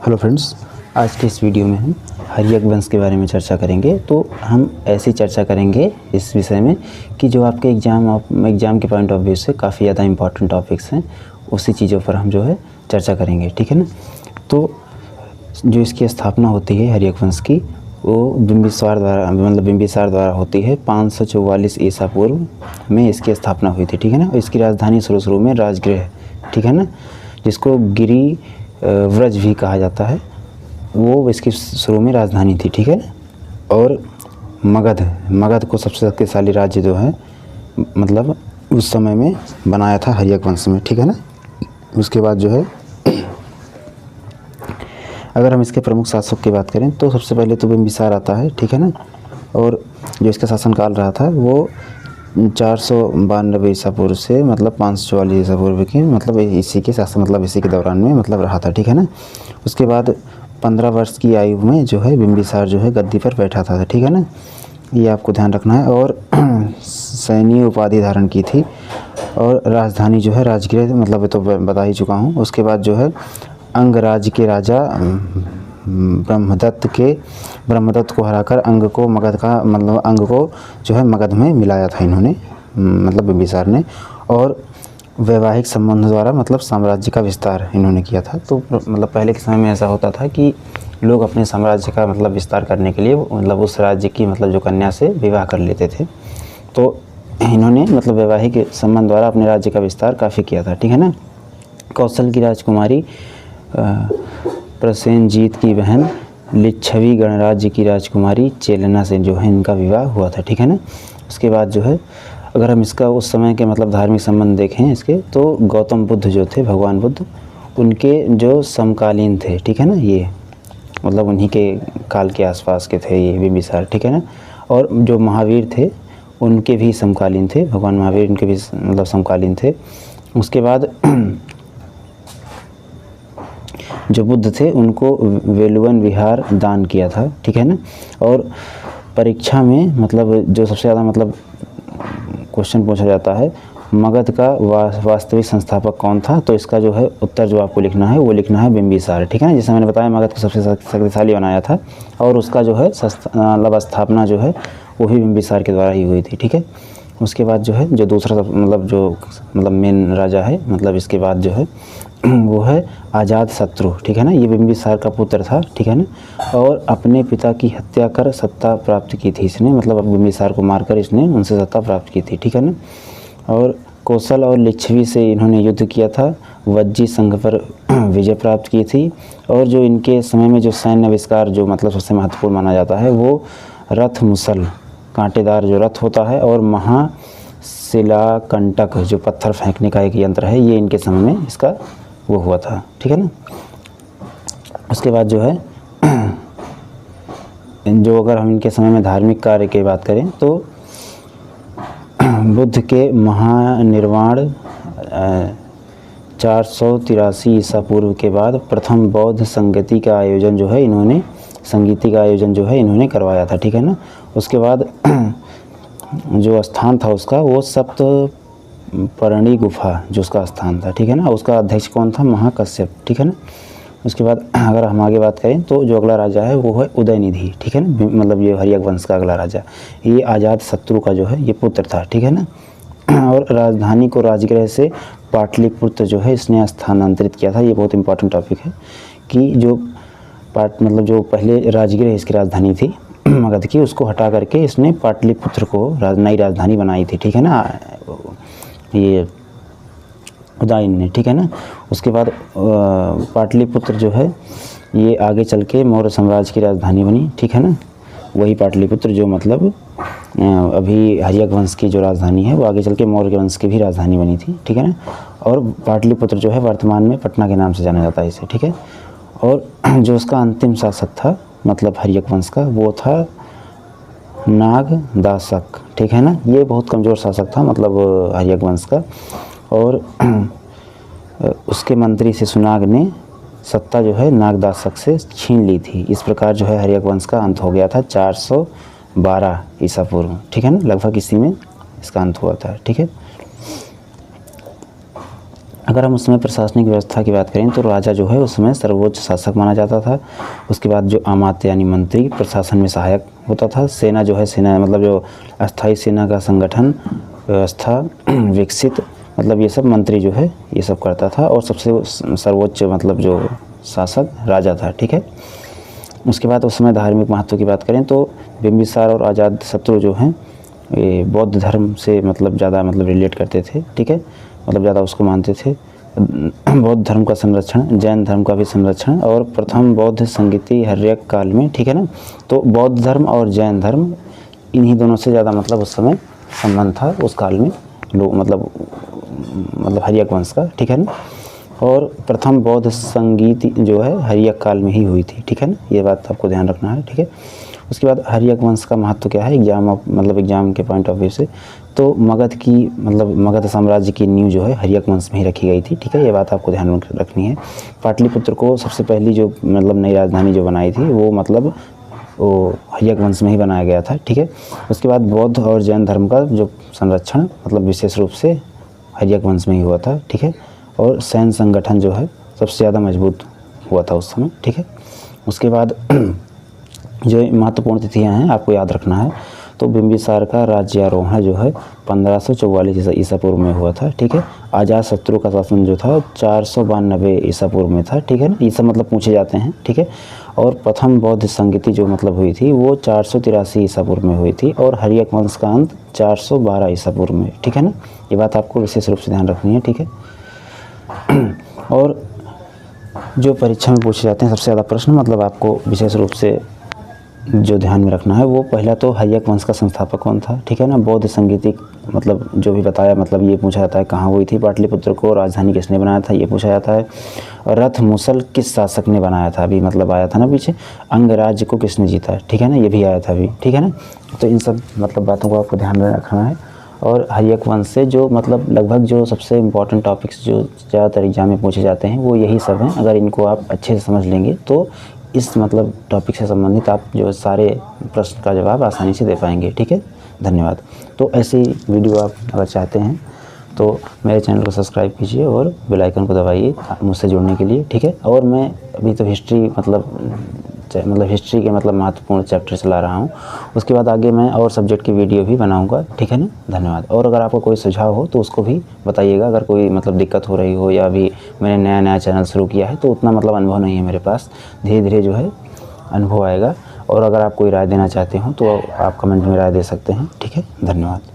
Hello friends, आज के इस वीडियो में हम हर्यक वंश के बारे में चर्चा करेंगे। तो हम ऐसी चर्चा करेंगे इस विषय में कि जो आपके एग्ज़ाम के पॉइंट ऑफ व्यू से काफ़ी ज़्यादा इंपॉर्टेंट टॉपिक्स हैं, उसी चीज़ों पर हम जो है चर्चा करेंगे, ठीक है ना। तो जो इसकी स्थापना होती है हर्यक वंश की, वो बिंबिसार द्वारा होती है। 544 ईसा पूर्व में इसकी स्थापना हुई थी, ठीक है ना। इसकी राजधानी शुरू में राजगृह, ठीक है ना, जिसको गिरी व्रज भी कहा जाता है, वो इसकी शुरू में राजधानी थी, ठीक है ना। और मगध को सबसे शक्तिशाली राज्य जो है मतलब उस समय में बनाया था हर्यक वंश में, ठीक है ना। उसके बाद जो है अगर हम इसके प्रमुख शासक की बात करें तो सबसे पहले तो बिंबिसार आता है, ठीक है ना। और जो इसका शासनकाल रहा था वो 492 ईसा पूर्व से मतलब 544 ईसा पूर्व के मतलब इसी के शासन इसी के दौरान में रहा था, ठीक है ना। उसके बाद 15 वर्ष की आयु में जो है बिंबिसार जो है गद्दी पर बैठा था, ठीक है ना। ये आपको ध्यान रखना है। और सैन्य उपाधि धारण की थी और राजधानी जो है राजगृह ये तो बता ही चुका हूँ। उसके बाद जो है अंगराज के राजा ब्रह्मदत्त को हराकर अंग को जो है मगध में मिलाया था इन्होंने बिंबिसार ने। और वैवाहिक संबंध द्वारा साम्राज्य का विस्तार इन्होंने किया था। तो पहले के समय में ऐसा होता था कि लोग अपने साम्राज्य का विस्तार करने के लिए उस राज्य की जो कन्या से विवाह कर लेते थे। तो इन्होंने वैवाहिक संबंध द्वारा अपने राज्य का विस्तार काफ़ी किया था, ठीक है ना। कौशल की राजकुमारी प्रसेनजीत की बहन लिच्छवी गणराज्य की राजकुमारी चेलना से जो है इनका विवाह हुआ था, ठीक है ना। उसके बाद जो है अगर हम इसका उस समय के धार्मिक संबंध देखें इसके, तो गौतम बुद्ध जो थे, भगवान बुद्ध, उनके जो समकालीन थे, ठीक है ना। ये उन्हीं के काल के आसपास के थे ये बिंबिसार, ठीक है ना। और जो महावीर थे उनके भी समकालीन थे, भगवान महावीर उनके भी समकालीन थे। उसके बाद जो बुद्ध थे उनको वेलुवन विहार दान किया था, ठीक है ना। और परीक्षा में जो सबसे ज़्यादा क्वेश्चन पूछा जाता है, मगध का वास्तविक संस्थापक कौन था, तो इसका जो है उत्तर जो आपको लिखना है वो लिखना है बिंबिसार, ठीक है ना। जैसे मैंने बताया मगध को सबसे शक्तिशाली बनाया था और उसका जो है स्थापना जो है वो भी बिंबिसार के द्वारा ही हुई थी, ठीक है। उसके बाद जो है जो दूसरा मेन राजा है इसके बाद जो है वो है अजातशत्रु, ठीक है ना। ये बिंबिसार का पुत्र था, ठीक है ना। और अपने पिता की हत्या कर सत्ता प्राप्त की थी इसने, बिंबिसार को मारकर इसने उनसे सत्ता प्राप्त की थी, ठीक है ना। और कौशल और लिच्छवी से इन्होंने युद्ध किया था, वज्जी संघ पर विजय प्राप्त की थी। और जो इनके समय में जो सैन्य आविष्कार जो सबसे महत्वपूर्ण माना जाता है वो रथ मुसल, कांटेदार जो रथ होता है, और महाशिलाकंटक जो पत्थर फेंकने का एक यंत्र है, ये इनके समय में इसका वो हुआ था, ठीक है ना। उसके बाद जो है जो अगर हम इनके समय में धार्मिक कार्य की बात करें तो बुद्ध के महानिर्वाण 483 ईसा पूर्व के बाद प्रथम बौद्ध संगीति का आयोजन जो है इन्होंने करवाया था, ठीक है ना। उसके बाद जो स्थान था उसका वो सप्तपर्णी गुफा जो उसका स्थान था, ठीक है ना। उसका अध्यक्ष कौन था, महाकश्यप, ठीक है ना। उसके बाद अगर हम आगे बात करें तो जो अगला राजा है वो है उदयनिधि, ठीक है ना। ये हर्यक वंश का अगला राजा, ये अजातशत्रु का जो है ये पुत्र था, ठीक है ना। और राजधानी को राजगृह से पाटलिपुत्र जो है इसने स्थानांतरित किया था। ये बहुत इंपॉर्टेंट टॉपिक है कि जो जो पहले राजगृह इसकी राजधानी थी मगध की, उसको हटा करके इसने पाटलिपुत्र को नई राजधानी बनाई थी, ठीक है ना, ये उदयन ने, ठीक है ना। उसके बाद पाटलिपुत्र जो है ये आगे चल के मौर्य साम्राज्य की राजधानी बनी, ठीक है ना। वही पाटलिपुत्र जो अभी हर्यक वंश की जो राजधानी है वो आगे चल के मौर्य वंश की भी राजधानी बनी थी, ठीक है ना। और पाटलिपुत्र जो है वर्तमान में पटना के नाम से जाना जाता है इसे, ठीक है। और जो उसका अंतिम शासक था हर्यक वंश का, वो था नागदासक, ठीक है ना। ये बहुत कमज़ोर शासक था हर्यक वंश का। और उसके मंत्री शिशुनाग ने सत्ता जो है नागदासक से छीन ली थी। इस प्रकार जो है हर्यक वंश का अंत हो गया था 412 ईसा पूर्व, ठीक है ना। लगभग इसी में इसका अंत हुआ था, ठीक है। अगर हम उस समय प्रशासनिक व्यवस्था की बात करें तो राजा जो है उस समय सर्वोच्च शासक माना जाता था। उसके बाद जो अमात्य यानी मंत्री प्रशासन में सहायक होता था। सेना जो है, सेना मतलब जो अस्थाई सेना का संगठन व्यवस्था विकसित, मतलब ये सब मंत्री जो है ये सब करता था। और सबसे सर्वोच्च मतलब जो शासक राजा था, ठीक है। उसके बाद उस समय धार्मिक महत्व की बात करें तो बिंबिसार और अजातशत्रु जो हैं ये बौद्ध धर्म से मतलब ज़्यादा मतलब रिलेट करते थे, ठीक है, मतलब ज़्यादा उसको मानते थे। बौद्ध धर्म का संरक्षण, जैन धर्म का भी संरक्षण और प्रथम बौद्ध संगीति हर्यक काल में, ठीक है ना। तो बौद्ध धर्म और जैन धर्म इन्हीं दोनों से ज़्यादा मतलब उस समय संबंध था उस काल में, लोग मतलब हर्यक वंश का, ठीक है ना। और प्रथम बौद्ध संगीत जो है हर्यक काल में ही हुई थी, ठीक है ना, ये बात आपको ध्यान रखना है, ठीक है। उसके बाद हर्यक वंश का महत्व क्या है एग्जाम के पॉइंट ऑफ व्यू से, तो मगध की मतलब मगध साम्राज्य की नींव जो है हर्यक वंश में ही रखी गई थी, ठीक है, ये बात आपको ध्यान रखनी है। पाटलिपुत्र को सबसे पहली जो मतलब नई राजधानी जो बनाई थी वो मतलब वो हर्यक वंश में ही बनाया गया था, ठीक है। उसके बाद बौद्ध और जैन धर्म का जो संरक्षण मतलब विशेष रूप से हर्यक वंश में ही हुआ था, ठीक है। और सैन्य संगठन जो है सबसे ज़्यादा मजबूत हुआ था उस समय, ठीक है। उसके बाद जो महत्वपूर्ण तिथियां हैं आपको याद रखना है, तो बिंबिसार का राज्यारोहण जो है 1544 ईसा पूर्व में हुआ था, ठीक है। अजातशत्रु का शासन जो था 492 ईसा पूर्व में था, ठीक है ना, ये सब मतलब पूछे जाते हैं, ठीक है। और प्रथम बौद्ध संगीति जो मतलब हुई थी वो 483 ईसा पूर्व में हुई थी और हर्यक वंश का अंत 412 ईसा पूर्व में, ठीक है ना, ये बात आपको विशेष रूप से ध्यान रखनी है, ठीक है। और जो परीक्षा में पूछे जाते हैं सबसे ज़्यादा प्रश्न मतलब आपको विशेष रूप से जो ध्यान में रखना है वो पहला तो हर्यक वंश का संस्थापक कौन था, ठीक है ना। बौद्ध संगीतिक मतलब जो भी बताया मतलब ये पूछा जाता है कहाँ हुई थी। पाटलिपुत्र को राजधानी किसने बनाया था ये पूछा जाता है। और रथ मुसल किस शासक ने बनाया था, अभी मतलब आया था ना पीछे। अंगराज्य को किसने जीता, ठीक है ना, ये भी आया था अभी, ठीक है ना। तो इन सब मतलब बातों को आपको ध्यान में रखना है। और हर्यक वंश से जो मतलब लगभग जो सबसे इम्पॉर्टेंट टॉपिक्स जो ज़्यादातर एग्जाम में पूछे जाते हैं वो यही सब हैं। अगर इनको आप अच्छे से समझ लेंगे तो इस मतलब टॉपिक से संबंधित आप जो सारे प्रश्न का जवाब आसानी से दे पाएंगे, ठीक है। धन्यवाद। तो ऐसी वीडियो आप अगर चाहते हैं तो मेरे चैनल को सब्सक्राइब कीजिए और बेल आइकन को दबाइए मुझसे जुड़ने के लिए, ठीक है। और मैं अभी तो हिस्ट्री के मतलब महत्वपूर्ण चैप्टर चला रहा हूँ, उसके बाद आगे मैं और सब्जेक्ट की वीडियो भी बनाऊँगा, ठीक है ना। धन्यवाद। और अगर आपको कोई सुझाव हो तो उसको भी बताइएगा। अगर कोई मतलब दिक्कत हो रही हो या अभी मैंने नया चैनल शुरू किया है तो उतना मतलब अनुभव नहीं है मेरे पास, धीरे धीरे जो है अनुभव आएगा। और अगर आप कोई राय देना चाहते हो तो आप कमेंट में राय दे सकते हैं, ठीक है। धन्यवाद।